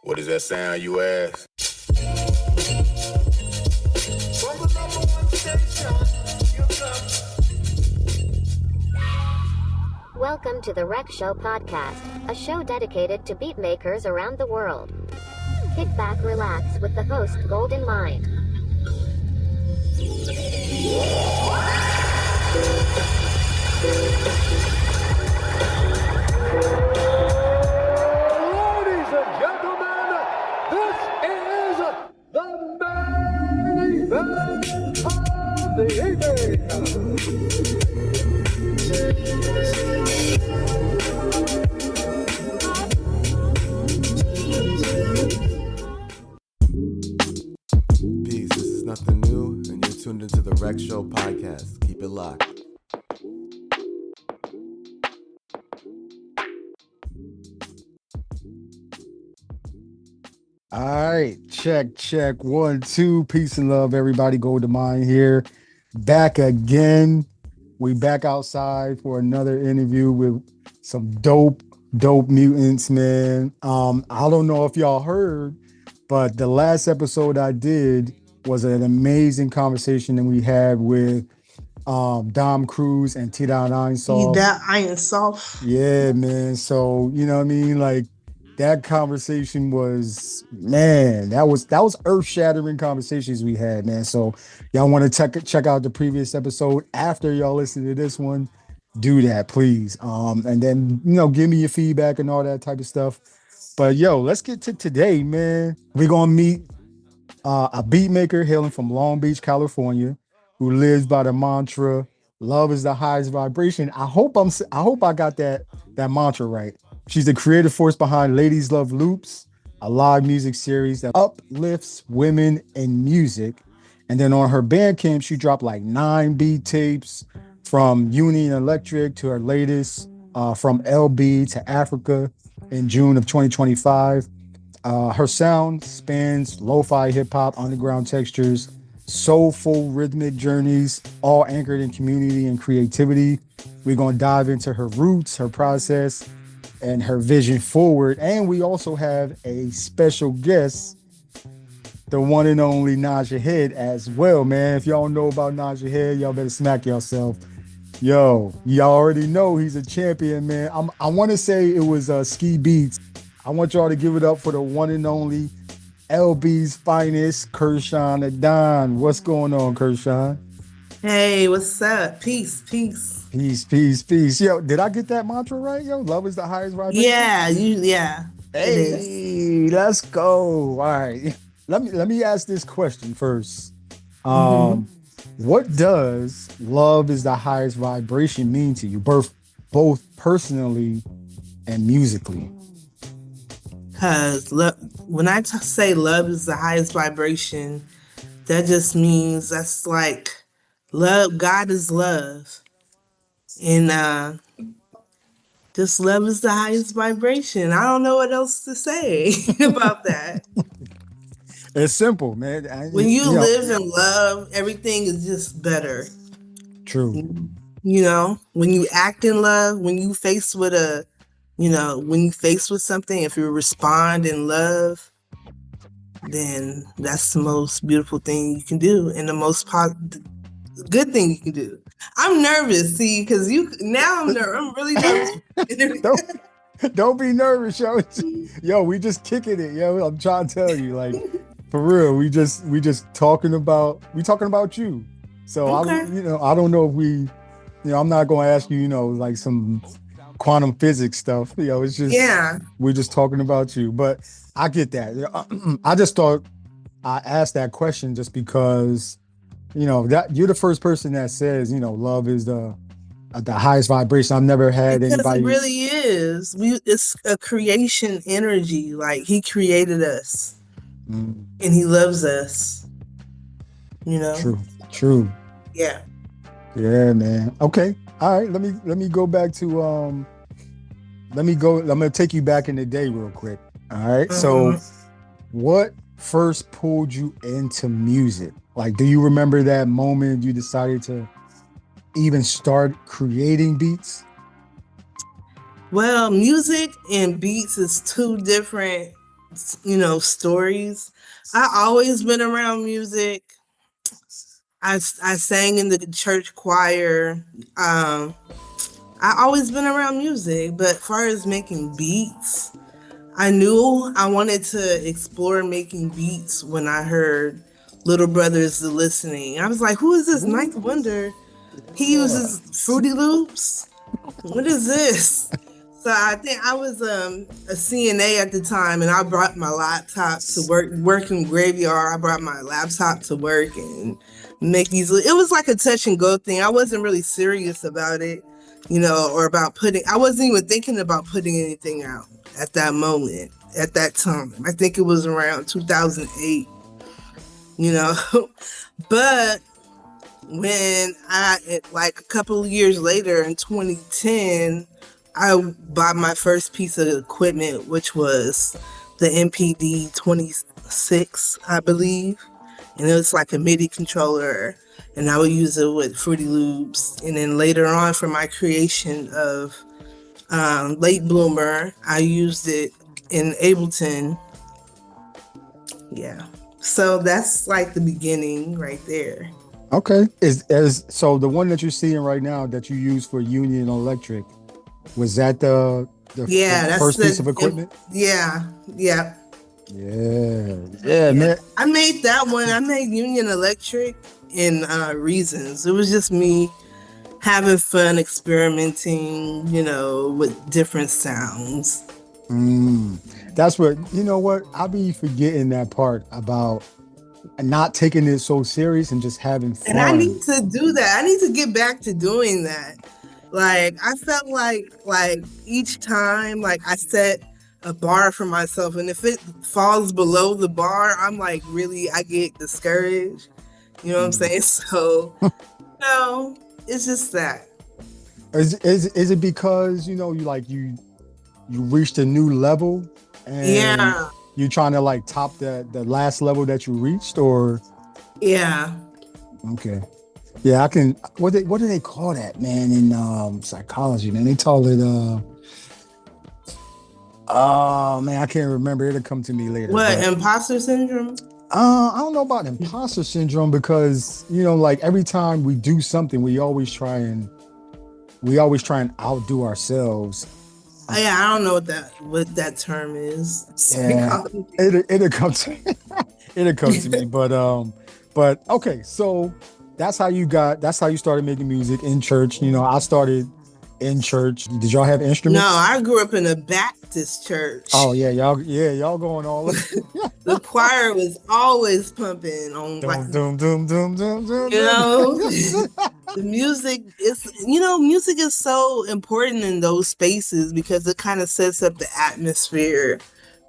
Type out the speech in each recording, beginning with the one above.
What does that sound, you ask? From the number one station, you come. Welcome to the Rec Show podcast, a show dedicated to beat makers around the world. Kick back, relax with the host Gold in mind. Ladies and gentlemen, this is the main event of the evening. Peace, this is nothing new, and you're tuned into the Rec Show podcast. Keep it locked. All right, check. 1, 2. Peace and love, everybody. Gold to Mind here. Back again. We back outside for another interview with some dope mutants, man. I don't know if y'all heard, but the last episode I did was an amazing conversation that we had with Dom Cruz and T. Dot Iron Soft. That Iron Soft. Yeah, man. So, you know what I mean? Like, that conversation was, man, that was earth-shattering conversations we had, man. So y'all want to check out the previous episode after y'all listen to this one, do that, please. And then, give me your feedback and all that type of stuff. But let's get to today, man. We're gonna meet a beat maker hailing from Long Beach, California, who lives by the mantra, love is the highest vibration. I hope I got that mantra right. She's the creative force behind Ladies Love Loops, a live music series that uplifts women in music. And then on her Bandcamp, she dropped like 9 beat tapes, from Union Electric to her latest, From LB to Africa, in June of 2025. Her sound spans lo-fi hip-hop, underground textures, soulful rhythmic journeys, all anchored in community and creativity. We're going to dive into her roots, her process, and her vision forward. And we also have a special guest, the one and only Naja Head as well, man. If y'all know about Naja Head, y'all better smack yourself. Y'all already know he's a champion, man. I want to say it was Ski Beats. I want y'all to give it up for the one and only LB's finest, Kershawn Tha Don. What's going on, Kershawn? Hey, what's up? Peace. Peace. Yo, did I get that mantra right? Yo, love is the highest vibration. Yeah. Hey, let's go. All right. Let me ask this question first. What does love is the highest vibration mean to you, both personally and musically? Because when I say love is the highest vibration, that just means that's like love. God is love. And just love is the highest vibration. I don't know what else to say about that. It's simple, man. When you live in love, everything is just better. True. When you act in love, when you face with something, if you respond in love, then that's the most beautiful thing you can do and the most good thing you can do. I'm nervous, see, because I'm really nervous. Don't be nervous, yo. Yo, we just kicking it, yo. I'm trying to tell you, like, for real, we just talking about you. So okay. I don't know if I'm not gonna ask you, like some quantum physics stuff. It's just we're just talking about you. But I get that. I just thought I asked that question just because that you're the first person that says, love is the highest vibration. I've never had anybody. It really is. It's a creation energy. Like he created us, and he loves us. True. Yeah. Yeah, man. Okay. All right. Let me go back to I'm gonna take you back in the day real quick. All right. So what first pulled you into music? Like, do you remember that moment you decided to even start creating beats? Well, music and beats is two different stories. I always been around music. I sang in the church choir. I always been around music, but as far as making beats, I knew I wanted to explore making beats when I heard Little Brothers The Listening. I was like, who is this Ninth Wonder? He uses Fruity Loops. What is this? So I think I was a CNA at the time, and I brought my laptop to working graveyard. I brought my laptop to work and make these. It was like a touch and go thing. I wasn't really serious about it, or about putting. I wasn't even thinking about putting anything out at that moment, at that time. I think it was around 2008, but when like a couple of years later in 2010, I bought my first piece of equipment, which was the MPD 26, I believe. And it was like a MIDI controller, and I would use it with Fruity Loops. And then later on for my creation of Late Bloomer, I used it in Ableton. Yeah. So that's like the beginning right there. Okay. So the one that you're seeing right now that you use for Union Electric, was that the first piece of equipment? Yeah. Yeah, man. I made that one. I made Union Electric in Reasons. It was just me having fun experimenting, with different sounds. That's what, I'll be forgetting that part about not taking it so serious and just having fun. And I need to do that. I need to get back to doing that. Like, I felt like each time, like, I set a bar for myself, and if it falls below the bar, I'm like, really, I get discouraged. You know what I'm saying? So, no, it's just that. Is it because, you reached a new level and you're trying to like top the last level that you reached, or? Yeah. Okay. Yeah, I can. What do they call that, man? In psychology, man, they call it. Oh man, I can't remember. It'll come to me later. What, imposter syndrome? I don't know about imposter syndrome, because like every time we do something, we always try and outdo ourselves. Yeah, I don't know what that term is. Yeah, it'll come to me. But okay, so that's how you started making music in church. I started in church. Did y'all have instruments? No, I grew up in a Baptist church. Oh yeah, y'all going all the choir was always pumping on doom. The music is so important in those spaces because it kind of sets up the atmosphere,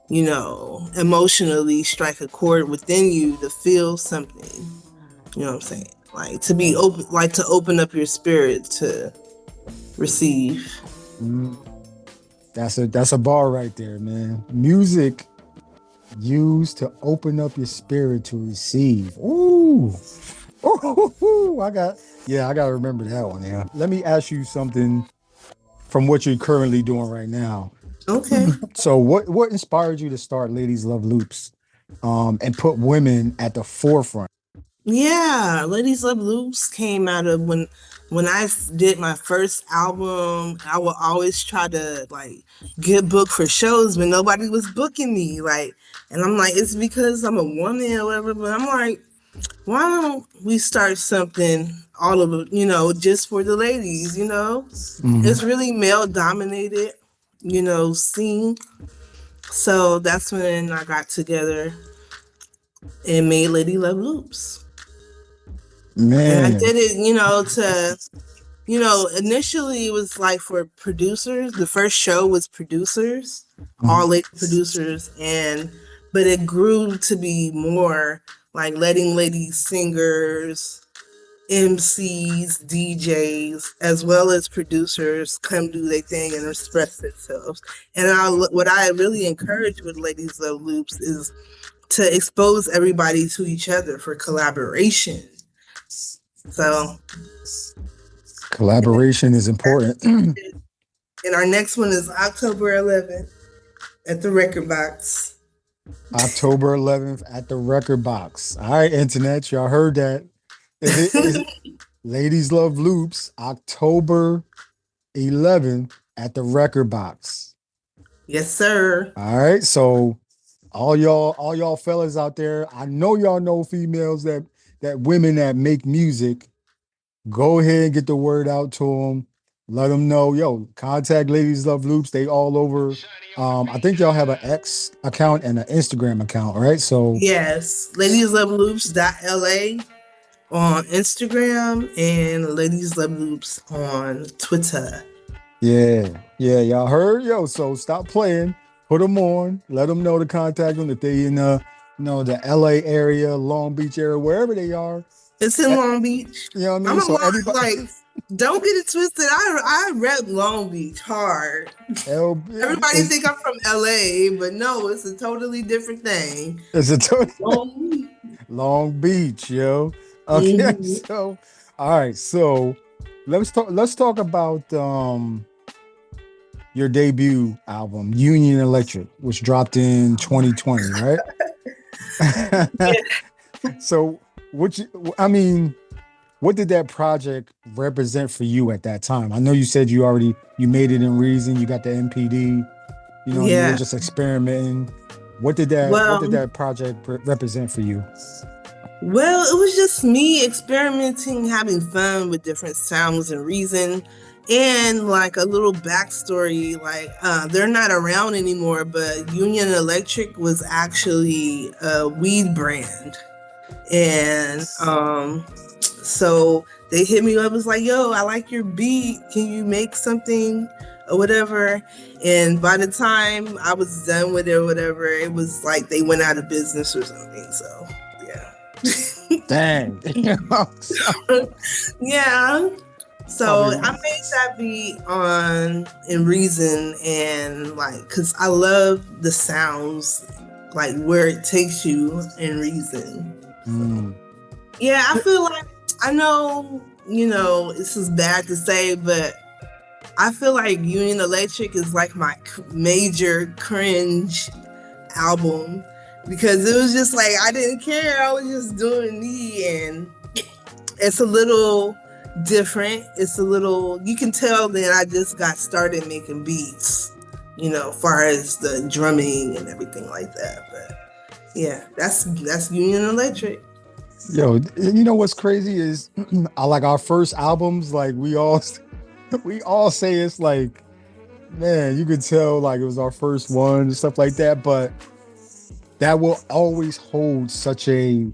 emotionally strike a chord within you to feel something. You know what I'm saying? Like to be open, like to open up your spirit to receive. That's a bar right there, man. Music used to open up your spirit to receive. Ooh. I gotta remember that one. Yeah. Let me ask you something from what you're currently doing right now. Okay. So what inspired you to start Ladies Love Loops, and put women at the forefront? Yeah, Ladies Love Loops came out of when I did my first album. I would always try to like get booked for shows, but nobody was booking me. And I'm like, it's because I'm a woman or whatever. But I'm like, why don't we start something all of it, just for the ladies? It's really male dominated, scene. So that's when I got together and made Lady Love Loops. Man. And I did it, initially it was like for producers. The first show was producers, all lady producers, but it grew to be more like letting lady singers, MCs, DJs, as well as producers come do their thing and express themselves. And what I really encourage with Ladies Love Loops is to expose everybody to each other for collaboration. So collaboration is important. And our next one is October 11th at the Record Box. October 11th at the Record Box. All right, internet, y'all heard that. Is it Ladies Love Loops, October 11th at the Record Box. Yes, sir. All right, so all y'all fellas out there, I know y'all know females that women that make music. Go ahead and get the word out to them. Let them know, yo, contact Ladies Love Loops. They all over. I think y'all have an X account and an Instagram account, right? So Yes, ladiesloveloops.la on Instagram and Ladies Love Loops on Twitter. yeah, y'all heard, yo. So stop playing, put them on, let them know to contact them if they in the LA area, Long Beach area, wherever they are. It's in Long Beach. You know what I I'm mean? a So lot everybody, like, don't get it twisted. I rep Long Beach hard. Everybody it's, think I'm from LA, but no, it's a totally different thing. it's a total. Long Beach. Long Beach, yo. Okay, Mhm. so all right, so let's talk about your debut album, Union Electric, which dropped in 2020, right? Yeah. So I mean, what did that project represent for you at that time? I know you said you made it in Reason, you got the MPD, you were Yeah. just experimenting. What did that project represent for you? Well, it was just me experimenting, having fun with different sounds and reason, and like a little backstory. Like, they're not around anymore, but Union Electric was actually a weed brand. And so they hit me up, was like, yo, I like your beat. Can you make something or whatever? And by the time I was done with it or whatever, it was like they went out of business or something. So yeah. Dang. Yeah. So Probably. I made that beat on in Reason, and like, cause I love the sounds, like where it takes you in Reason. So Mm. yeah, I feel like, I know, this is bad to say, but I feel like Union Electric is like my major cringe album, because it was just like I didn't care. I was just doing me, and it's a little different. It's a little, you can tell that I just got started making beats, far as the drumming and everything like that. But yeah, that's Union Electric. Yo, you know what's crazy is I like our first albums, like we all say it's like, man, you could tell like it was our first one and stuff like that, but that will always hold such a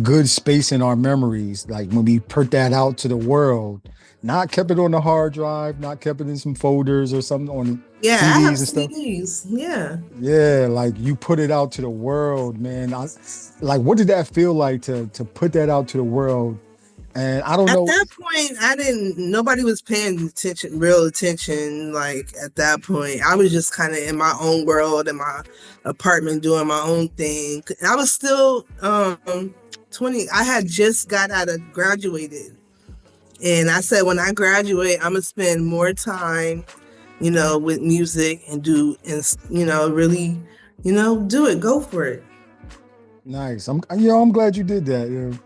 good space in our memories. Like when we put that out to the world, not kept it on the hard drive, not kept it in some folders or something on Yeah, I have CDs and stuff. CDs. Yeah. Yeah, like you put it out to the world, man. Like, what did that feel like to put that out to the world? And I don't At know. that point, nobody was paying real attention. Like at that point, I was just kind of in my own world in my apartment doing my own thing. I was still 20. I had just got out of graduated. And I said, when I graduate, I'm gonna spend more time, with music and really, do it, go for it. Nice. I'm glad you did that. Yeah.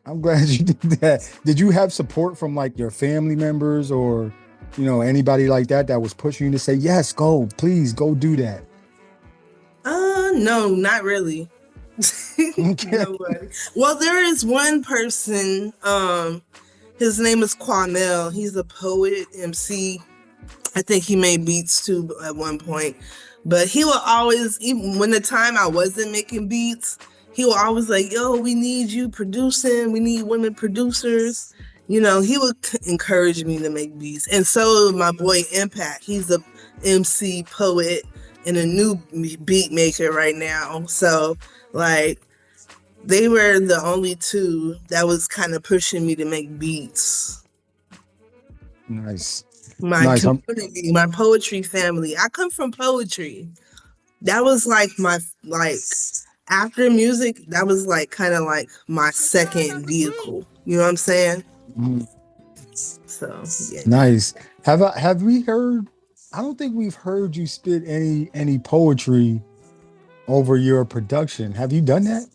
I'm glad you did that. Did you have support from like your family members or, anybody like that was pushing you to say, yes, go, please go do that? No, not really. Okay. Nobody. Well, there is one person. His name is Quamel. He's a poet, MC. I think he made beats too at one point. But he will always, even when the time I wasn't making beats, he will always like, yo, we need you producing. We need women producers. He would encourage me to make beats. And so my boy Impact, he's a MC, poet, and a new beat maker right now. So like, they were the only two that was kind of pushing me to make beats. Nice. My Nice. community, my poetry family. I come from poetry. That was like after music, that was like kind of like my second vehicle. You know what I'm saying? Mm, So yeah. nice. Have we heard? I don't think we've heard you spit any poetry over your production. Have you done that?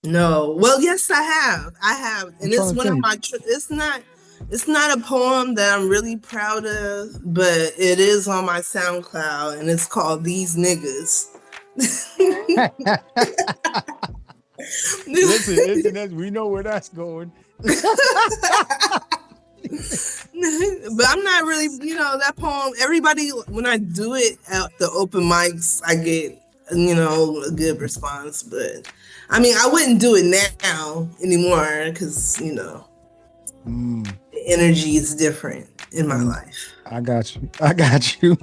No. Well, yes, I have. I have, I'm and it's trying to one of think. my. It's not. It's not a poem that I'm really proud of, but it is on my SoundCloud, and it's called "These Niggas." Listen, internet, we know where that's going. But I'm not really, that poem. Everybody, when I do it at the open mics, I get, a good response. But I mean, I wouldn't do it now anymore because, Mm, the energy is different in my mm, life. I got you. I got you.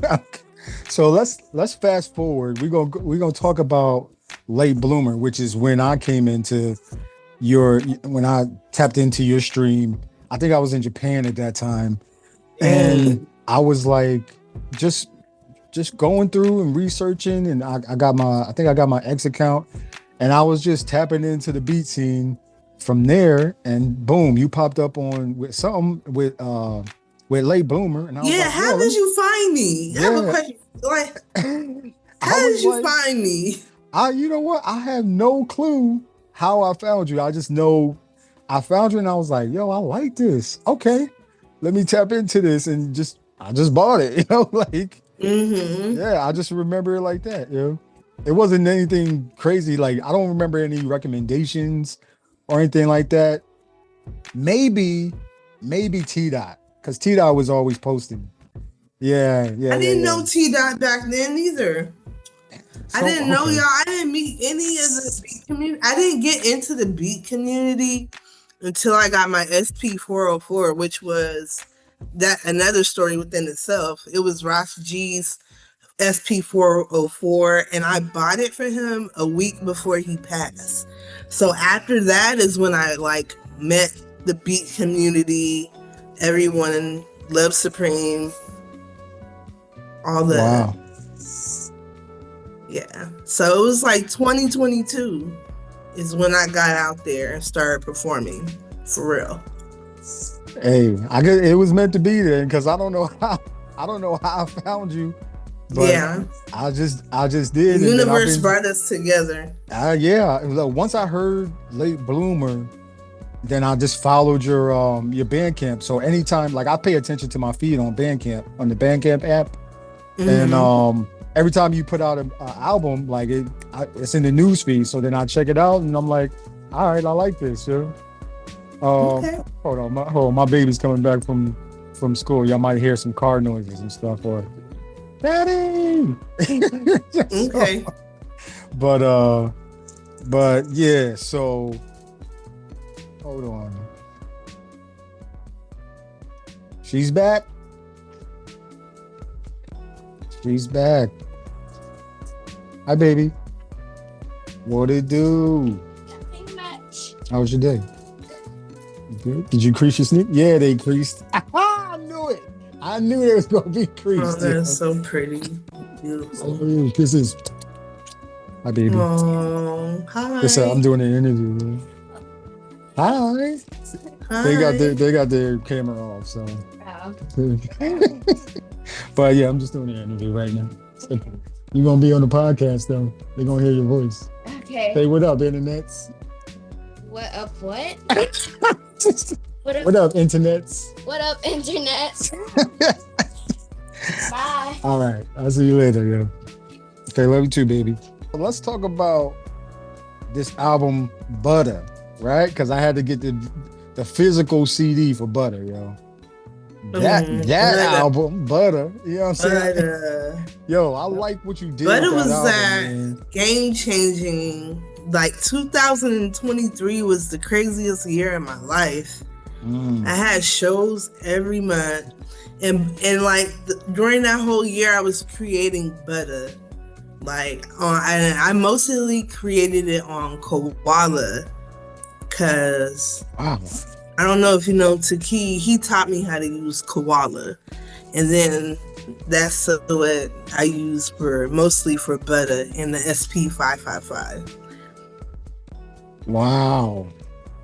So let's fast forward. We're gonna talk about Late Bloomer, which is when I came into when I tapped into your stream. I think I was in Japan at that time, and I was like just going through and researching, and I think I got my X account, and I was just tapping into the beat scene from there, and boom, you popped up on with something with Late Bloomer, and I was Yeah, like, how yo, did you find me? I have a yeah. question. Like, I how was did you like, find me? you know what? I have no clue how I found you. I just know I found you, and I was like, yo, I like this. Okay, let me tap into this, and I just bought it. Like, yeah, I just remember it like that. It wasn't anything crazy. Like, I don't remember any recommendations or anything like that. Maybe T Dot, because T Dot was always posting. Yeah. I didn't know T Dot back then either. So, I didn't know okay. y'all. I didn't meet any of the beat community. I didn't get into the beat community until I got my SP 404, which was that another story within itself. It was Ross G's SP 404, and I bought it for him a week before he passed. So after that is when I met the beat community, everyone, Love Supreme, all the Wow. Yeah. So it was like 2022 is when I got out there and started performing for real. Hey, I guess it was meant to be then, because I don't know how I found you, but Yeah. I just did. The universe brought us together. Yeah. Look, once I heard Late Bloomer, then I just followed your Bandcamp. So anytime, like, I pay attention to my feed on Bandcamp, on the Bandcamp app, and every time you put out an album, like it's in the news feed. So then I check it out, and I'm like, all right, I like this. Yeah. Okay. Hold on, my baby's coming back from school. Y'all might hear some car noises and stuff, or Daddy. Okay. But yeah. So hold on. She's back. She's back. Hi, baby. What it do? Nothing much. How was your day? Good. Did you crease your sneak? Yeah, they creased. I knew it. I knew they was gonna be creased. Oh, that's so pretty. Beautiful. Oh, kisses. Hi, baby. Oh, hi. Listen, I'm doing an interview. Man. Hi. Hi. They got their camera off, so. Oh. But yeah, I'm just doing an interview right now. You're gonna be on the podcast though. They're gonna hear your voice. Okay. Say what up, internets. What up, what? What up, internets? What up, internet? Bye. All right, I'll see you later, yo. Okay, love you too, baby. Let's talk about this album, Butter, right? Because I had to get the physical CD for Butter, yo. That album, Butter, you know what I'm saying? Yo, I like what you did. Butter with was that album, game changing. Like 2023 was the craziest year in my life. I had shows every month, and during that whole year, I was creating Butter. I mostly created it on Koala, cause Wow. I don't know if you know Taki. He taught me how to use Koala, and then that's what I use mostly for Butter in the SP 555. Wow.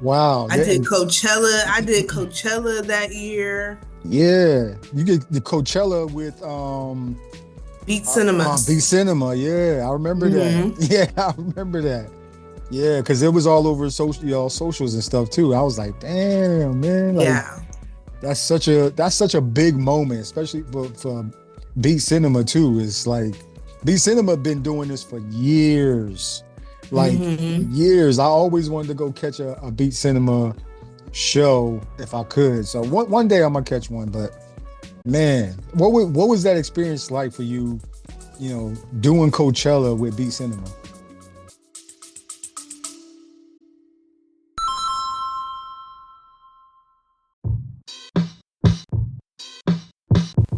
I did Coachella that year. Yeah, you get the Coachella with Beat Cinemas. Beat Cinema. Yeah, I remember that. Mm-hmm. Yeah, I remember that. Yeah, because it was all over social, socials and stuff too. I was like, damn, man, like Yeah. that's such a big moment, especially for Beat Cinema too. It's like Beat Cinema been doing this for years, like Mm-hmm. years. I always wanted to go catch a Beat Cinema show if I could. So one day I'm gonna catch one. But man, what was that experience like for you? Doing Coachella with Beat Cinema.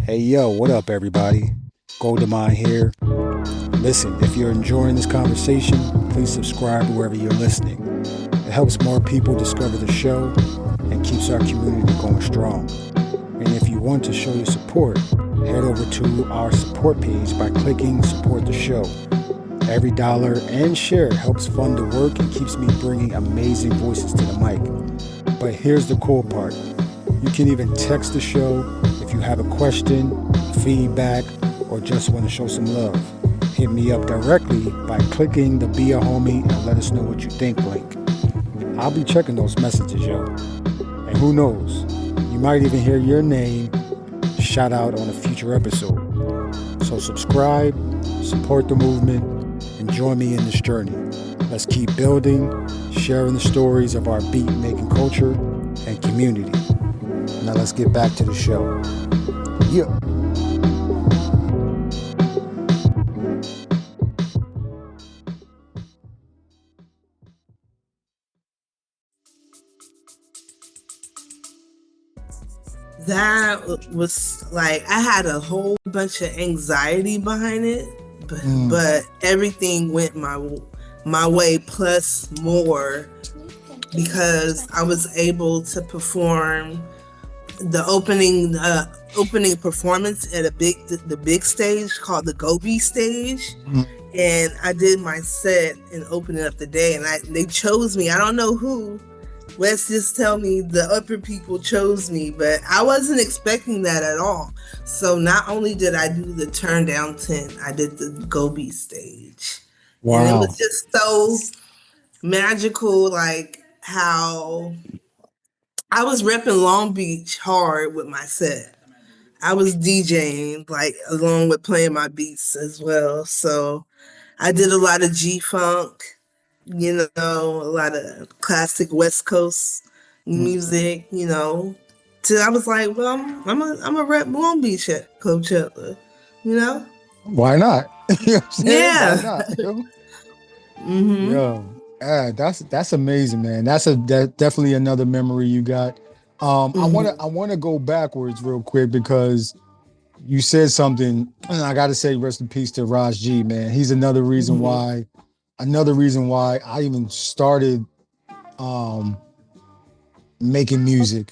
Hey yo, what up, everybody? Golden Mind here. Listen, if you're enjoying this conversation, please subscribe wherever you're listening. It helps more people discover the show and keeps our community going strong. And if you want to show your support, head over to our support page by clicking support the show. Every dollar and share helps fund the work and keeps me bringing amazing voices to the mic. But here's the cool part. You can even text the show if you have a question, feedback, or just want to show some love. Hit me up directly by clicking the Be a Homie and let us know what you think link. I'll be checking those messages, yo. And who knows, you might even hear your name shout out on a future episode. So subscribe, support the movement, and join me in this journey. Let's keep building, sharing the stories of our beat making culture and community. Now let's get back to the show. Yeah. That was like, I had a whole bunch of anxiety behind it, but everything went my way plus more, because I was able to perform the opening performance at the big stage called the Gobi Stage. And I did my set and opening up the day, and they chose me. I don't know who. Let's just tell me the upper people chose me, but I wasn't expecting that at all. So not only did I do the turn down 10, I did the Gobi Stage. Wow. And it was just so magical, like how I was repping Long Beach hard with my set. I was DJing, like, along with playing my beats as well. So I did a lot of G-Funk, a lot of classic West Coast music, So I was like, well, I'm a rep Long Beach at Coachella, you know? Why not? You know what I'm saying? Yeah. Why not? Mm-hmm. Yo, that's amazing, man. That's definitely another memory you got. I wanna go backwards real quick because you said something, and I gotta say rest in peace to Raj G, man. He's another reason why I even started making music,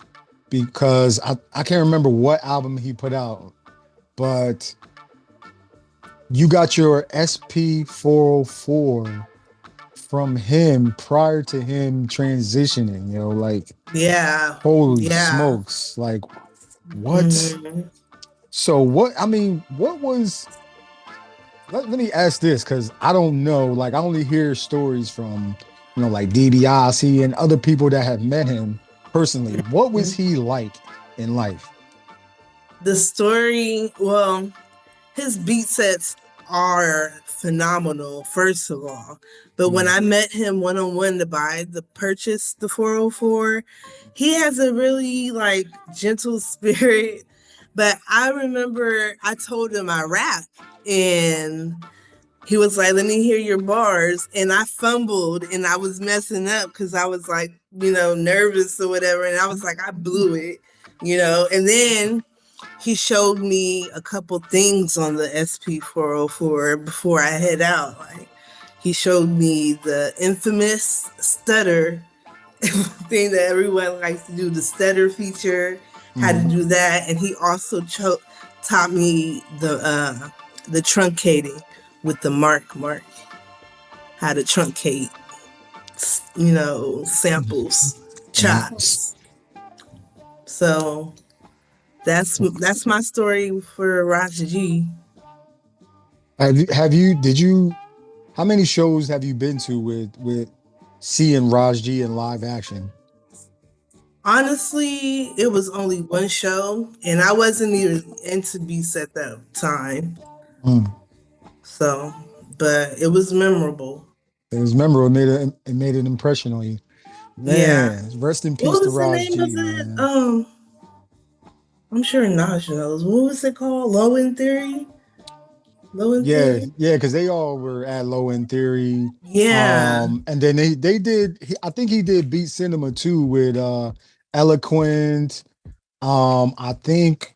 because I can't remember what album he put out, but you got your SP 404 from him prior to him transitioning, like, Yeah. holy Yeah. smokes, like, what? So what was, let me ask this, because I don't know, like, I only hear stories from, like DiBiase and other people that have met him personally. What was he like in life? The story, well, his beat sets are phenomenal, first of all. But when I met him one-on-one to purchase the 404, he has a really, like, gentle spirit. But I remember I told him I rap, and he was like, let me hear your bars. And I fumbled and I was messing up because I was like, nervous or whatever. And I was like, I blew it, And then he showed me a couple things on the SP 404 before I head out. Like, he showed me the infamous stutter thing that everyone likes to do, the stutter feature, how to do that. And he also taught me the truncating with the mark, how to truncate, samples, chops. So that's my story for Raj G. How many shows have you been to with C and Raj G in live action? Honestly, it was only one show, and I wasn't even into beats at that time. Mm. So, but it was memorable. It was memorable. It made an impression on you. Yeah. Man, rest in peace What to was the Raj name of G, it? man. I'm sure Naj knows. What was it called? Low End Theory? Low End Yeah, Theory? yeah, because they all were at Low End Theory. Yeah. And then they did. I think he did Beat Cinema too with Eloquent. I think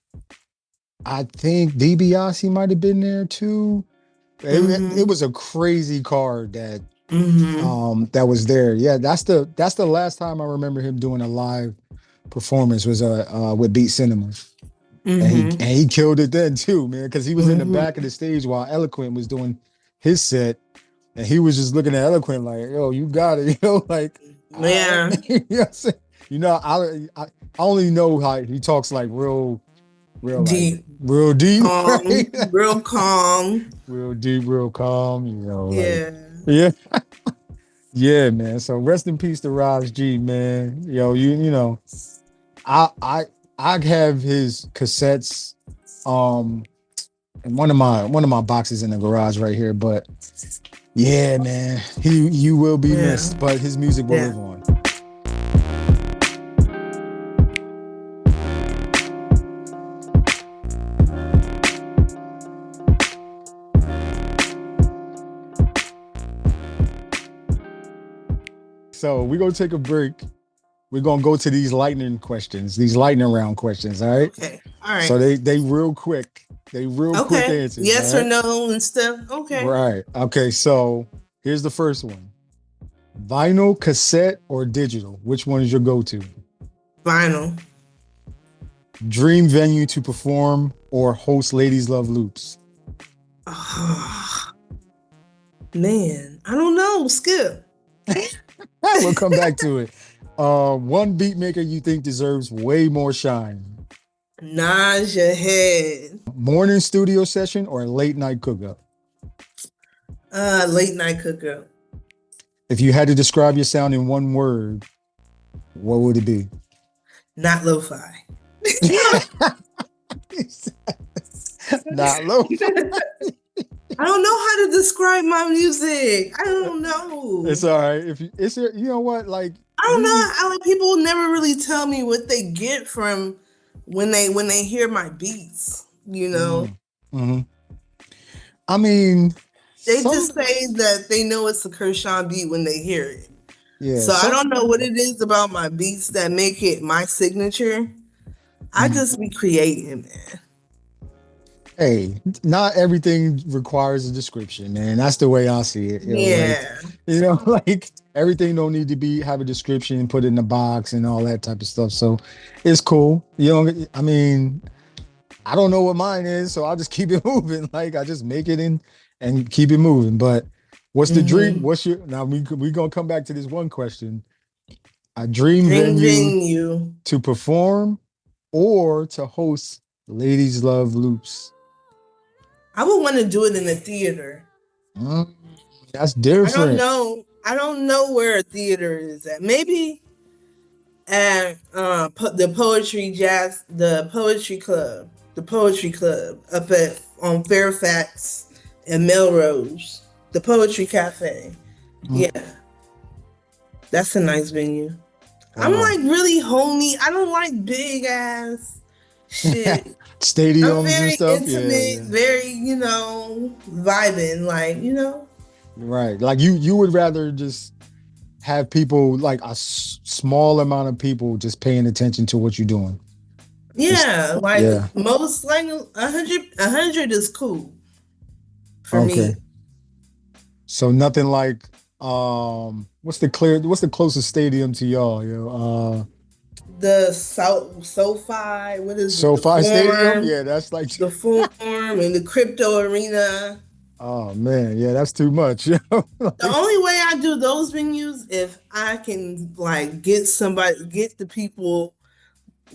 DiBiase might have been there too. It Mm-hmm. was a crazy card that Mm-hmm. that was there. Yeah, that's the last time I remember him doing a live performance was with Beat Cinema. And Mm-hmm. he killed it then too, man, because he was in the Mm-hmm. back of the stage while Eloquent was doing his set, and he was just looking at Eloquent like, "Yo, you got it," like, all right, Yeah. you know what I'm saying? I only know how he talks like like Deep. real deep, right? Calm. Real calm. Real deep, real calm, like Yeah. yeah, yeah, man. So rest in peace to Raj G, man. I I I have his cassettes in one of my boxes in the garage right here. But yeah, man, you will be Yeah. missed, but his music will Yeah. live on. So we're gonna take a break. We're gonna go to these lightning questions, these lightning round questions. All right. Okay. All right. So they real quick. They real quick Okay. answers. Yes All or right. no and stuff. Okay. Right. Okay. So here's the first one: vinyl, cassette, or digital. Which one is your go-to? Vinyl. Dream venue to perform or host Ladies Love Loops? Oh, man, I don't know. Skip. We'll come back to it. One beat maker you think deserves way more shine. Nod your head. Morning studio session or late night cookup? Late night cookup. If you had to describe your sound in one word, what would it be? Not lo-fi. Not low. I don't know how to describe my music. I don't know. It's all right. If you, it's you know what, like I don't know. music. Like people never really tell me what they get from when they hear my beats. You know, Mm-hmm. I mean, they some just say that they know it's a Kershawn beat when they hear it. yeah, So I some don't know what it is about my beats that make it my signature. I just be creating, man. hey, not everything requires a description, man. That's the way I see it. Yeah. Like everything don't need to have a description, put it in a box and all that type of stuff. So it's cool. I mean, I don't know what mine is, so I'll just keep it moving. Like I just make it and keep it moving. But what's the dream? What's your now we gonna come back to this one question. A dream venue to perform or to host Ladies Love Loops? I would want to do it in a theater. That's different. I don't know where a theater is at. Maybe at the poetry club up at on Fairfax and Melrose, the Poetry Cafe. Yeah, that's a nice venue. Wow. I'm like really homey. I don't like big ass shit. Stadiums I'm very and stuff. intimate, very vibing, like. Right, like you would rather just have people like a small amount of people just paying attention to what you're doing. Yeah, most like 100 is cool for me. So nothing like what's the closest stadium to y'all? The SoFi, what is SoFi Stadium? Yeah, that's like the Forum and the Crypto Arena. Oh man, yeah, that's too much. The only way I do those venues if I can like get the people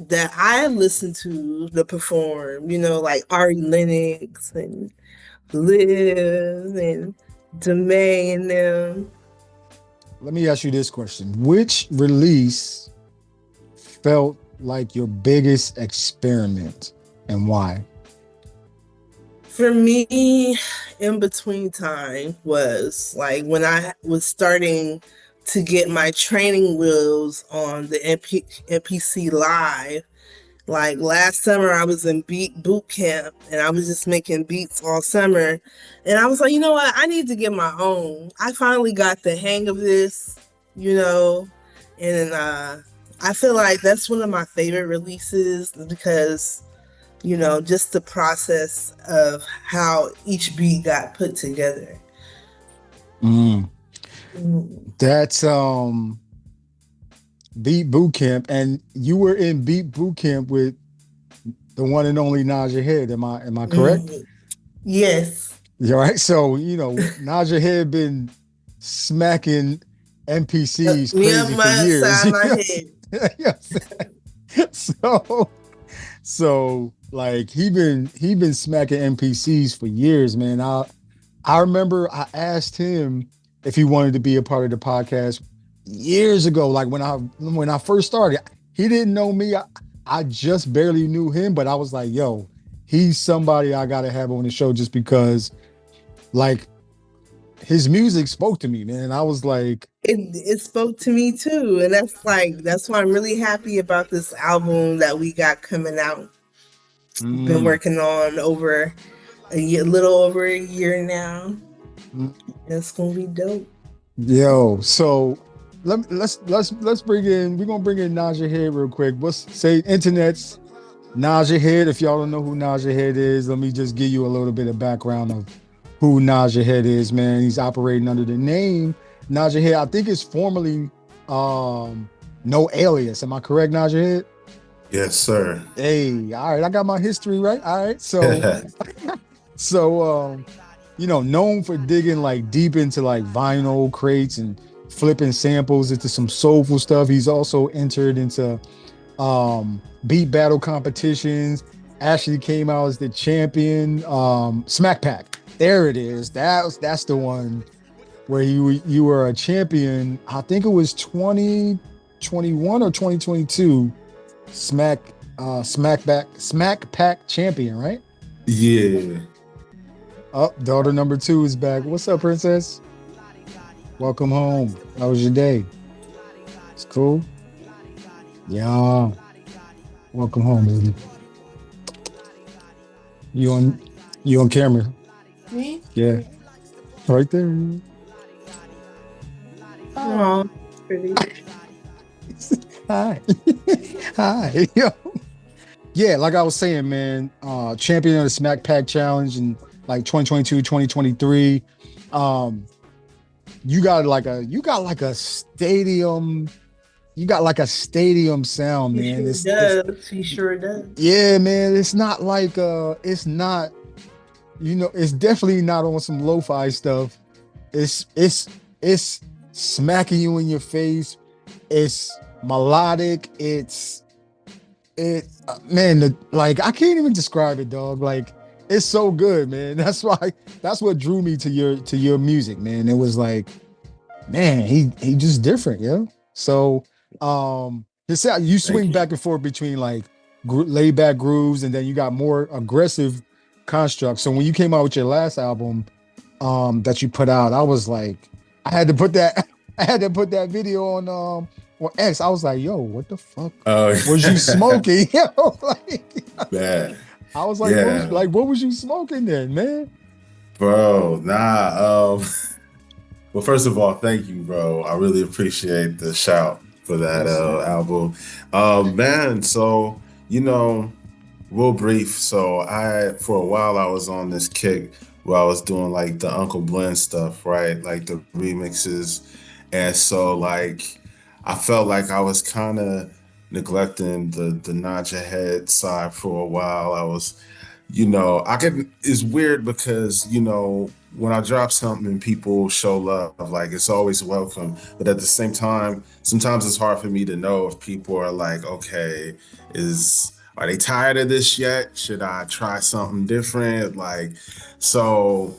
that I listen to perform, like Ari Lennox and Liv and Demay and them. Let me ask you this question. Which release felt like your biggest experiment and why? For me, in between time was like when I was starting to get my training wheels on the NPC Live. Like last summer, I was in beat boot camp and I was just making beats all summer. And I was like, you know what? I need to get my own. I finally got the hang of this, you know, and I feel like that's one of my favorite releases because, you know, just the process of how each beat got put together. Mm. That's Beat Boot Camp, and you were in Beat Boot Camp with the one and only Naja Head. Am I correct? Yes. Yeah, right. So you know, Naja Head been smacking NPCs Me crazy up for my years. upside my head. Yes. So like he been smacking NPCs for years, man. I remember I asked him if he wanted to be a part of the podcast years ago, like when I first started. He didn't know me. I just barely knew him, but I was like, yo, he's somebody I gotta have on the show just because like his music spoke to me, man. I was like, it spoke to me too. And that's why I'm really happy about this album that we got coming out. Been working on over a little over a year now. It's gonna be dope. Yo, so let's bring in. We're gonna bring in Naja Head real quick. What's say internet's Naja Head? If y'all don't know who Naja Head is, let me just give you a little bit of background of who Naja Head is, man. He's operating under the name Naja Head. I think it's formerly No Alias. Am I correct, Naja Head? Yes, sir. Hey, all right, I got my history right. All right, so you know, known for digging like deep into like vinyl crates and flipping samples into some soulful stuff. He's also entered into beat battle competitions. Actually came out as the champion. Smack Pack. There it is. That's the one where you were a champion. I think it was 2021 or 2022. Smack Pack champion, right? Yeah. Oh, daughter number 2 is back. What's up, princess? Welcome home. How was your day? It's cool. Yeah. Welcome home, baby. You on camera? Me? Yeah. Right there. Oh, pretty. Hi. Hi. Yo. Yeah, like I was saying, man, champion of the Smack Pack Challenge in like 2022, 2023. You got like a stadium sound, man. He sure does. Yeah, man. It's not like it's not, you know, it's definitely not on some lo-fi stuff. It's smacking you in your face. It's melodic. Man, like I can't even describe it, dog. Like it's so good, man. That's what drew me to your music, man. It was like, man, he just different, yeah. So you swing back and forth between like laid back grooves, and then you got more aggressive constructs. So when you came out with your last album that you put out, I was like, I had to put that video on X. I was like, yo, what the fuck was you smoking? Yo, like, Man. I was like, Yeah. what was you smoking then, man? Bro, nah. Well, first of all, thank you, bro. I really appreciate the shout for that album. Man, so, you know, real brief. So for a while, I was on this kick where I was doing like the Uncle Blend stuff, right? Like the remixes. And so like, I felt like I was kind of neglecting the Naja Head side for a while. I was, you know, it's weird because, you know, when I drop something and people show love, like it's always welcome. But at the same time, sometimes it's hard for me to know if people are like, okay, are they tired of this yet? Should I try something different? Like, so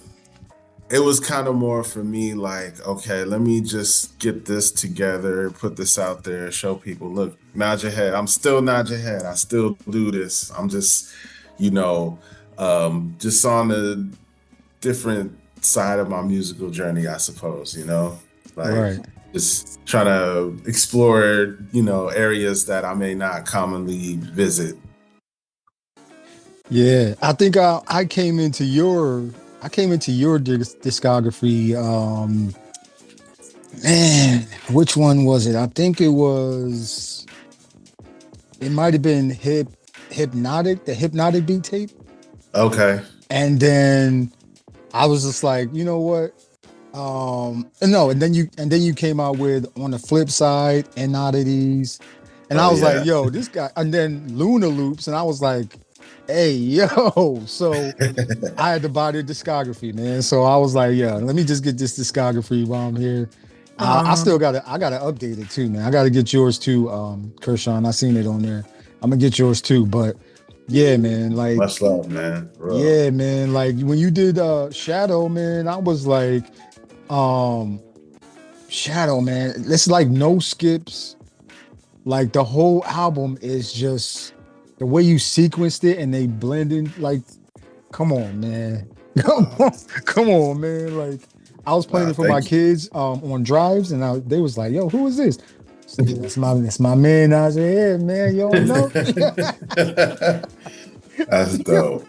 it was kind of more for me like, okay, let me just get this together, put this out there, show people, look, nod your head. I'm still nod your head. I still do this. I'm just, you know, just on the different side of my musical journey, I suppose, like Right. just try to explore, areas that I may not commonly visit. Yeah, I think I came into your discography. Man, which one was it? I think it might have been hypnotic, the hypnotic beat tape. Okay. And then I was just like, you know what? No, and then you came out with On the Flip Side and Oddities. And I Oh was like, yeah. yo, this guy, and then Luna Loops, and I was like, hey, yo. So I had to buy their discography, man. So I was like, yeah, let me just get this discography while I'm here. I still I gotta update it too, man. I gotta get yours too, Kershawn. I seen it on there. I'm gonna get yours too. But yeah, man, like, Much love, man. Real. yeah, man, like when you did Shadow, man, I was like, um, Shadow, man. It's like no skips. Like the whole album is just the way you sequenced it and they blended. Like, come on, man. Come on, man. Like, I was playing Nah, it for my thank you. kids on drives, and they was like, "Yo, who is this?" So, that's my man. I said, "Yeah, man, you don't know." That's dope.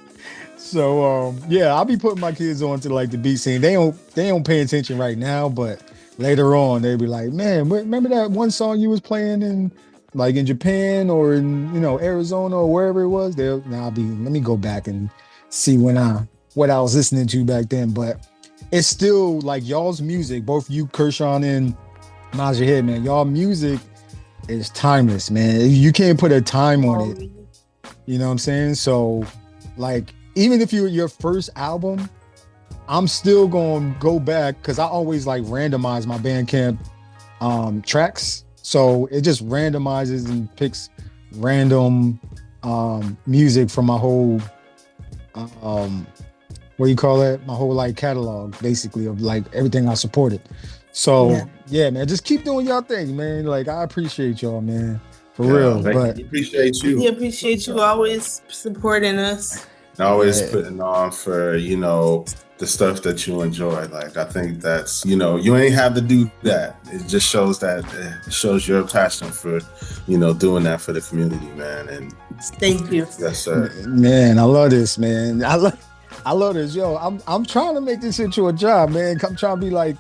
So yeah, I'll be putting my kids on to like the beat scene. They don't pay attention right now, but later on they'll be like, man, remember that one song you was playing in like in Japan or in Arizona or wherever it was? Let me go back and see what I was listening to back then. But it's still like y'all's music, both you, Kershawn, and Najee Head, man. Y'all music is timeless, man. You can't put a time on it. You know what I'm saying? So, like, even if your first album, I'm still gonna go back because I always like randomize my Bandcamp tracks. So it just randomizes and picks random music from my whole what do you call it? My whole like catalog, basically, of like everything I supported. So yeah, man, just keep doing y'all thing, man. Like I appreciate y'all, man. For Yeah, real. thank But you. Appreciate We you. appreciate you always supporting us. And always yeah, putting on for, the stuff that you enjoy. Like I think that's, you ain't have to do that. It just shows your passion for, doing that for the community, man. And Thank you. yes, sir. man, I love this, man. I love this. Yo, I'm trying to make this into a job, man. I'm trying to be like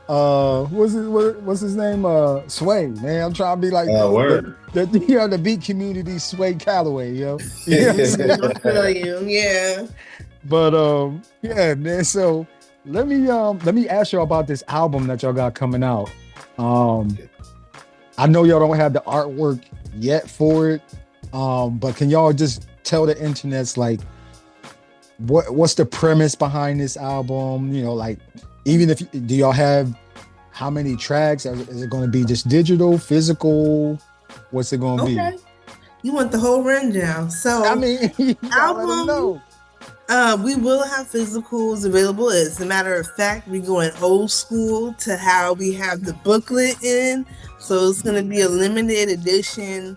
what's his name? Sway, man. I'm trying to be like Word. the beat community Sway Calloway, yo. You know what I'm saying? I feel you. Yeah. But yeah, man. So let me ask y'all about this album that y'all got coming out. I know y'all don't have the artwork yet for it. But can y'all just tell the internet's like what's the premise behind this album? Like even if do y'all have how many tracks? Is it going to be just digital, physical? What's it going to Okay. You want the whole rundown. be? So I mean, y'all let 'em album, know. we will have physicals available. As a matter of fact, we're going old school to how we have the booklet in. So it's going to be a limited edition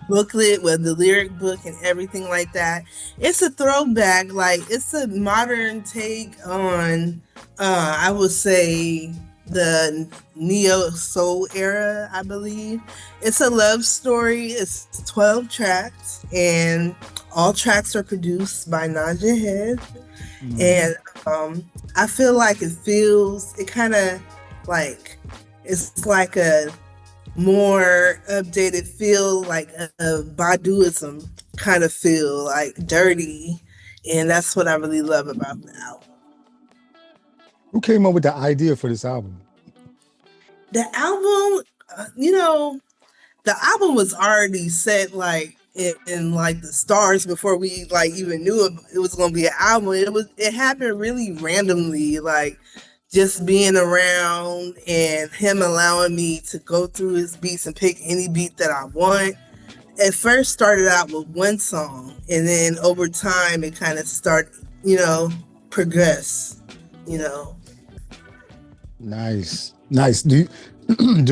booklet with the lyric book and everything like that. It's a throwback, like it's a modern take on, I would say, the neo soul era, I believe. It's a love story. It's 12 tracks, and all tracks are produced by Naja Head. And I feel like it kind of like it's like a more updated feel, like a Baduism kind of feel, like dirty. And that's what I really love about the album. Who came up with the idea for this album? The album, the album was already set like in like the stars before we like even knew it was gonna be an album. It happened really randomly, like just being around and him allowing me to go through his beats and pick any beat that I want. It first started out with one song, and then over time it kind of started, progress, you know. Nice, nice. Do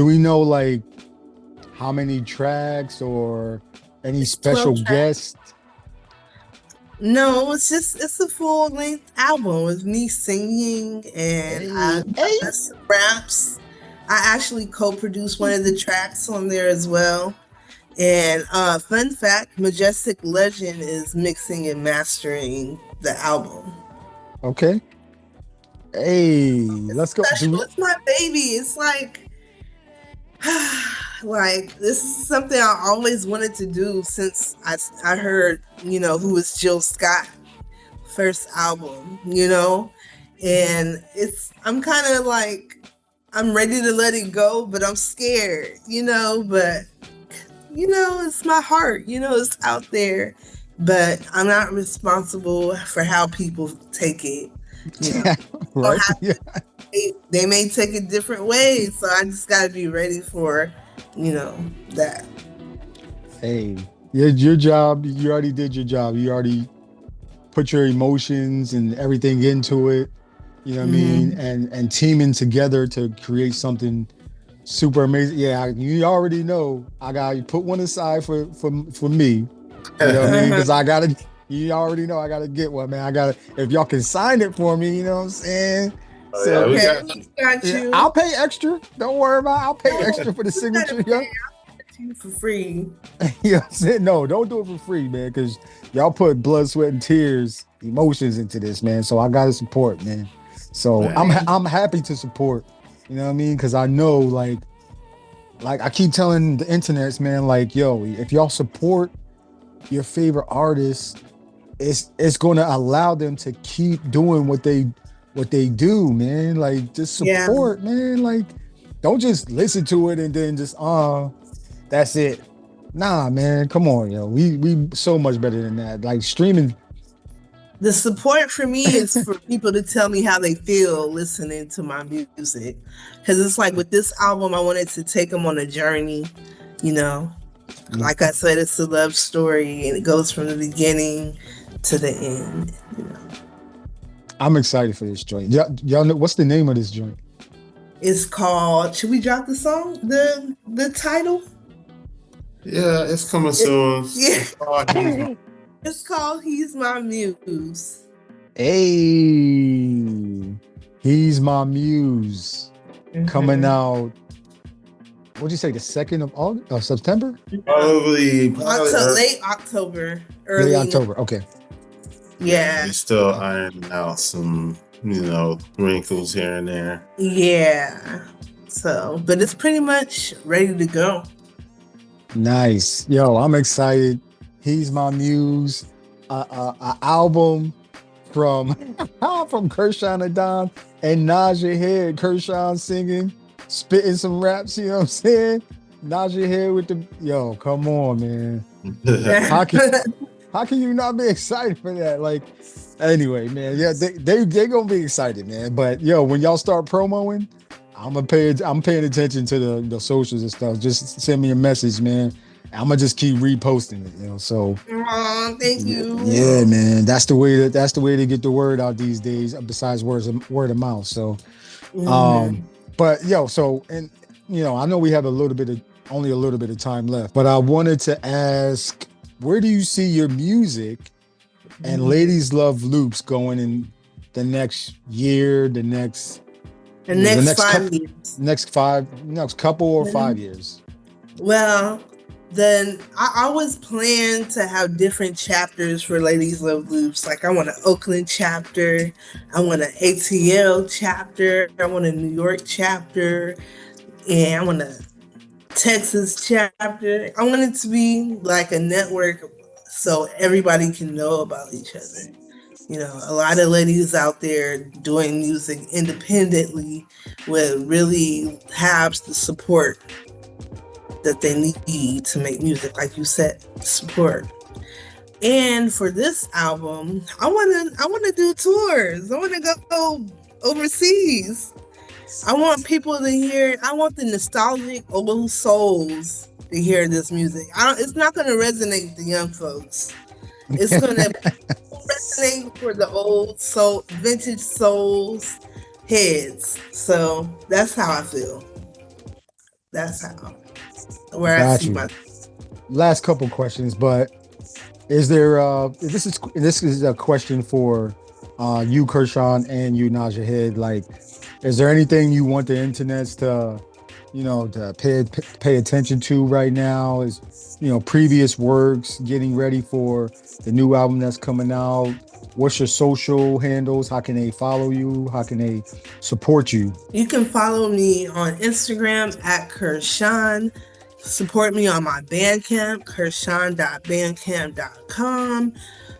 we know like how many tracks or any It's 12 special tracks. guests? No, it's a full length album with me singing and I Hey. got some raps. I actually co-produced one of the tracks on there as well. And fun fact, Majestic Legend is mixing and mastering the album. Okay. Hey, let's go. Special, it's my baby. It's like this is something I always wanted to do since I heard, who was Jill Scott first album, and I'm kind of like, I'm ready to let it go, but I'm scared, but it's my heart, it's out there, but I'm not responsible for how people take it. Right? Yeah. They may take it different ways, so I just got to be ready for, that. Hey, your job, you already did your job. You already put your emotions and everything into it, you know what I mean? And teaming together to create something super amazing. Yeah, you already know I got to put one aside for me. You know what I mean? Because you already know I gotta get one, man. If y'all can sign it for me, you know what I'm saying? Oh, So yeah, we got you. I'll pay extra. Don't worry about it. I'll pay extra for the signature. Yeah. You for free. You know what I'm saying? No, don't do it for free, man, because y'all put blood, sweat, and tears, emotions into this, man. So I gotta support, man. So I'm happy to support. You know what I mean? Because I know, like I keep telling the internets, man, like, yo, if y'all support your favorite artist, it's going to allow them to keep doing what they do, man. Like, just support, man. Like, don't just listen to it and then just that's it. Nah, man, come on, yo. We so much better than that. Like, streaming. The support for me is for people to tell me how they feel listening to my music, because it's like with this album, I wanted to take them on a journey, Like I said, it's a love story, and it goes from the beginning to the end. I'm excited for this joint. Y'all know what's the name of this joint? It's called. Should we drop the song? The title? Yeah, it's coming soon. Yeah. It's called "He's My Muse." Hey, He's My Muse. Coming out. What'd you say? The 2nd of August or September? Probably Late October, early Late October. Okay. Yeah. You're still ironing out some, wrinkles here and there. Yeah. So, but it's pretty much ready to go. Nice. Yo, I'm excited. He's My Muse. An album from Kershawn Tha Don and Naja Head. Kershawn singing, spitting some raps, you know what I'm saying? Naja Head with yo, come on, man. How can you not be excited for that? Like, anyway, man, yeah, they gonna be excited, man. But yo, when y'all start promoing, I'm paying attention to the socials and stuff. Just send me a message, man. I'm gonna just keep reposting it, So thank you. Yeah, man. That's the way to get the word out these days, besides word of mouth. So but yo, so and I know we have only a little bit of time left, but I wanted to ask, where do you see your music and Ladies Love Loops going in the next year, the next 5 years? Next couple or 5 years? Well, then I always plan to have different chapters for Ladies Love Loops. Like, I want an Oakland chapter, I want an ATL chapter, I want a New York chapter, and I want a Texas chapter. I want it to be like a network so everybody can know about each other. A lot of ladies out there doing music independently would really have the support that they need to make music, like you said, support. And for this album, I want to do tours. I want to go overseas. I want people to hear. I want the nostalgic old souls to hear this music. It's not gonna resonate with the young folks. It's gonna resonate for the old soul, vintage souls heads. So that's how I feel. That's how where I Got see you. my Last couple questions, but is there this is a question for you, Kershawn, and you, Naja Head. Like, is there anything you want the internets to, to pay attention to right now? Is previous works, getting ready for the new album that's coming out? What's your social handles? How can they follow you? How can they support you? You can follow me on Instagram at Kershawn. Support me on my Bandcamp, kershawn.bandcamp.com.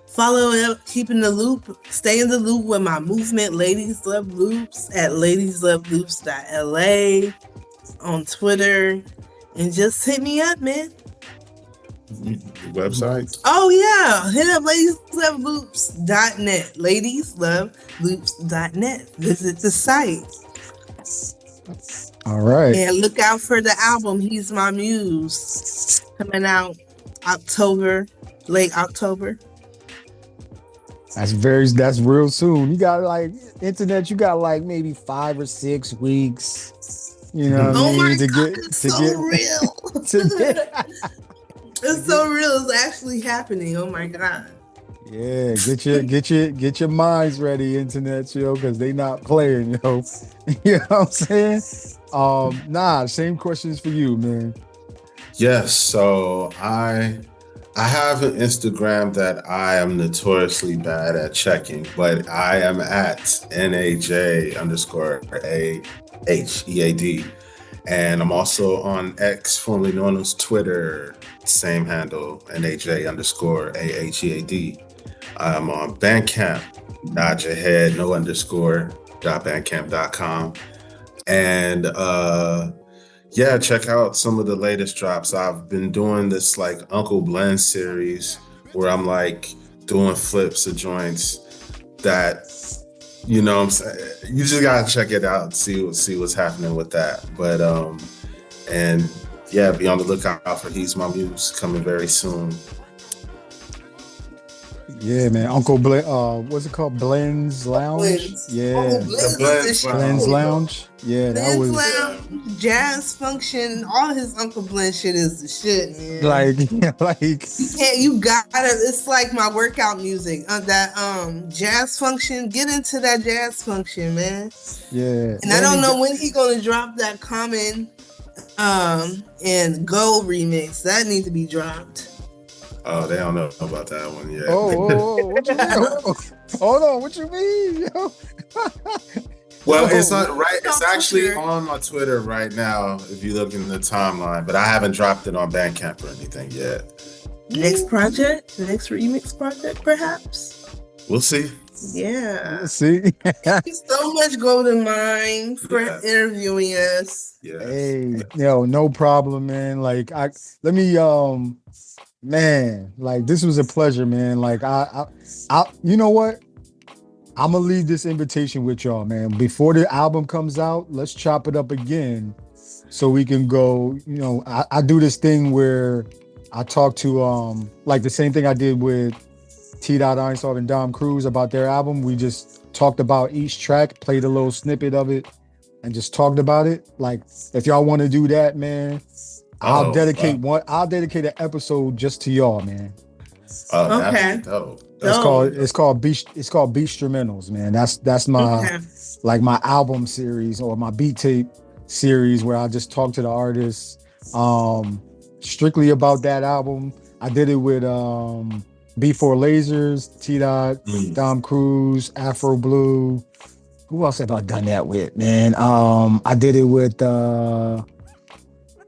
Follow up, keep in the loop, stay in the loop with my movement, Ladies Love Loops, at ladiesloveloops.la on Twitter. And just hit me up, man. Website? Oh, yeah. Hit up ladiesloveloops.net. Ladiesloveloops.net. Visit the site. All right. And look out for the album, He's My Muse, coming out late October. That's real soon. You got like internet, you got like maybe 5 or 6 weeks. You know what I mean? To get real. It's so real. It's actually happening. Oh my God. Yeah, get your minds ready, internet, because they not playing, yo. You know what I'm saying? Same questions for you, man. Yes, so I have an Instagram that I am notoriously bad at checking, but I am at NAJ_AHEAD. And I'm also on X, formerly known as Twitter, same handle, NAJ_AHEAD. I'm on Bandcamp, Najahead, no underscore, .bandcamp.com. And yeah, check out some of the latest drops. I've been doing this like Uncle Blend series where I'm like doing flips of joints that, what I'm saying, you just gotta check it out and see what's happening with that. But and yeah, be on the lookout for He's My Muse coming very soon. Yeah, man. Uncle what's it called? Blends Lounge? Blends. Yeah. Blends Lounge. Yeah, that was Lounge, Jazz Function, all his Uncle Blend shit is the shit, man. It's like my workout music. That Jazz Function, get into that Jazz Function, man. Yeah. And I don't know when he gonna drop that Common and Go remix. That needs to be dropped. Oh, they don't know about that one yet. What you mean? Hold on, what you mean? Well, it's not right. It's actually on my Twitter right now. If you look in the timeline, but I haven't dropped it on Bandcamp or anything yet. Next remix project, perhaps. We'll see. Yeah. See. Thank you so much, Golden Mind, for interviewing us. Yes. Hey, no problem, man. Like man, like this was a pleasure, man. Like I you know what? I'm gonna leave this invitation with y'all, man. Before the album comes out, let's chop it up again so we can go. I do this thing where I talk to like the same thing I did with T. Einstein and Dom Cruz about their album. We just talked about each track, played a little snippet of it, and just talked about it. Like, if y'all want to do that, man, I'll dedicate an episode just to y'all, man. Okay. Dope. It's called Beatstrumentals, man. That's my like my album series or my beat tape series where I just talk to the artists strictly about that album. I did it with B4 Lasers, T. Dom Cruz, Afro Blue. Who else have I done that with, man? I did it with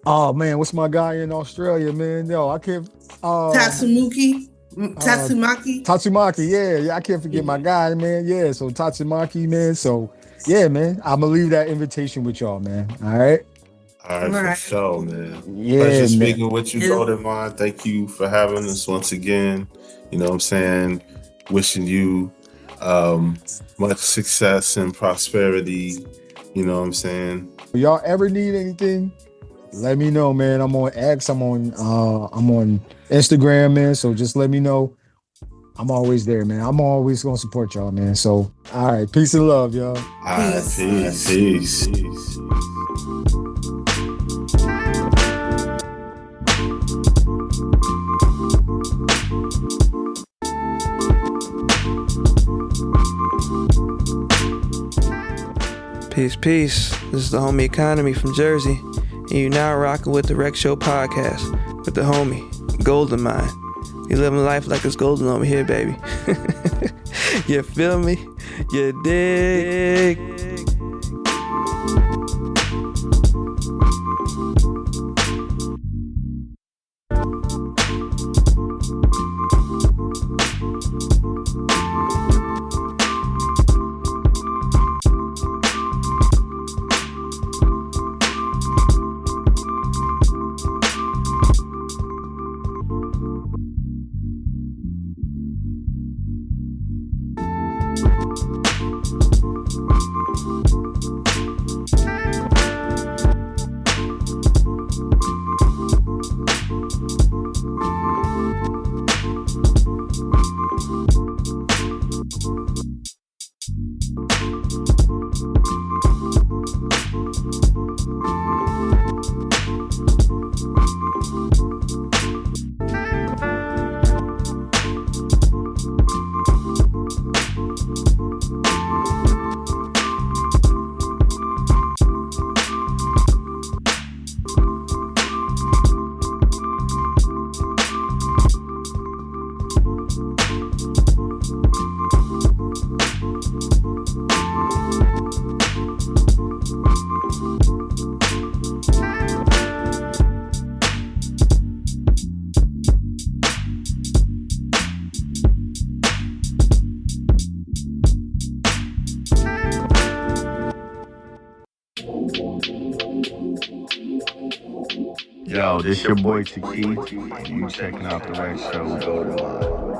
oh man, what's my guy in Australia, man? No, I can't Tatsumaki, yeah, I can't forget my guy, man. Yeah, so Tatsumaki, man. So yeah, man, I'm gonna leave that invitation with y'all, man. All right, for sure, man. Yeah, pleasure speaking with you, Golden Mind. Thank you for having us once again. You know what I'm saying? Wishing you much success and prosperity. You know what I'm saying? Y'all ever need anything, let me know, man. I'm on X. I'm on Instagram, man. So just let me know. I'm always there, man. I'm always gonna support y'all, man. So all right, peace and love, y'all. All right, peace. Peace. This is the homie Economy from Jersey, and you're now rocking with the Rec Show podcast with the homie Golden Mind. We living life like it's golden over here, baby. You feel me? You dig? Yo, this your boy Chiquis. You checking out the right show, Golden Line.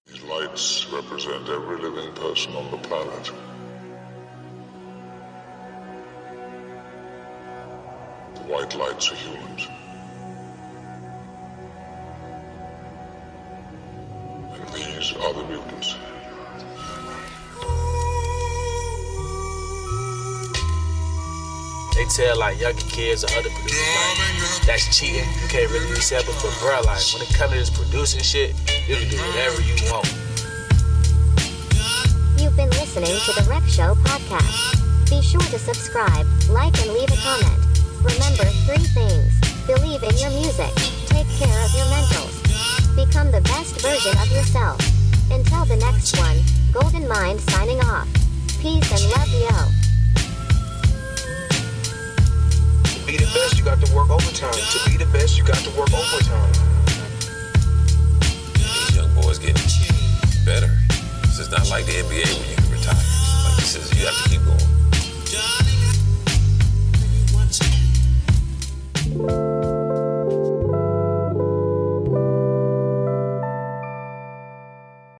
These lights represent every living person on the planet. white lights are humans. And these are the mutants. They tell like younger kids or other producers like that's cheating, you can't really be separate, but bro, like when it comes to this producing shit, you can do whatever you want. You've been listening to the Rec Show podcast. Be sure to subscribe, like, and leave a comment. Remember 3 things. Believe in your music. Take care of your mentals. Become the best version of yourself. Until the next one, Golden Mind signing off. Peace and love, yo. To be the best, you got to work overtime. To be the best, you got to work overtime. These young boys getting better. This is not like the NBA where you can retire. Like this is, you have to keep going.